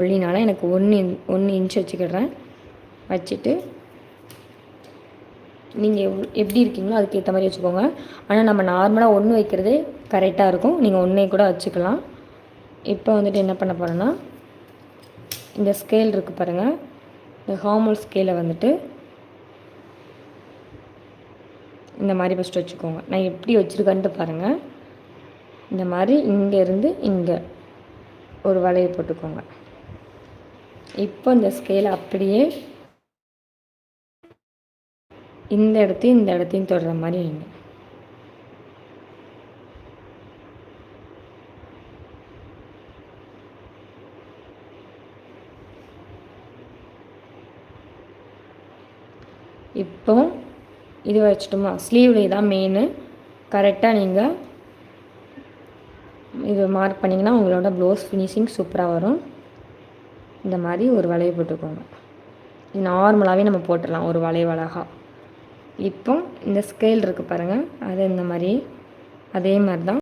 புள்ளினால எனக்கு 1 இன்ச் வச்சுக்கிடுறேன். வச்சுட்டு நீங்கள் எப்படி இருக்கீங்களோ அதுக்கேற்ற மாதிரி வச்சுக்கோங்க. ஆனால் நம்ம நார்மலாக 1 வைக்கிறதே கரெக்டாக இருக்கும். நீங்கள் 1 கூட வச்சுக்கலாம். இப்போ வந்துட்டு என்ன பண்ண போகிறேன்னா, இந்த ஸ்கேல் இருக்குது பாருங்கள், இந்த ஹார்மோல் ஸ்கேலை வந்துட்டு இந்த மாதிரி ஃபஸ்ட்டு வச்சுக்கோங்க. நான் எப்படி வச்சுருக்கேன்ட்டு பாருங்கள். இந்த மாதிரி இங்கேருந்து இங்கே ஒரு வளையை போட்டுக்கோங்க. இப்போ இந்த ஸ்கேலை அப்படியே இந்த இடத்தையும் தொடுற மாதிரி வைங்க. இப்போ இது வச்சுட்டோமா, ஸ்லீவ்லேயே தான் மெயினு. கரெக்டாக நீங்கள் இது மார்க் பண்ணிங்கன்னா உங்களோட ப்ளவுஸ் ஃபினிஷிங் சூப்பராக வரும். இந்த மாதிரி ஒரு வளையை போட்டுக்கோங்க. இது நார்மலாகவே நம்ம போட்டுடலாம் ஒரு வளைவு அழகாக. இப்போ இந்த ஸ்கேல் இருக்குது பாருங்கள், அது இந்த மாதிரி அதே மாதிரி தான்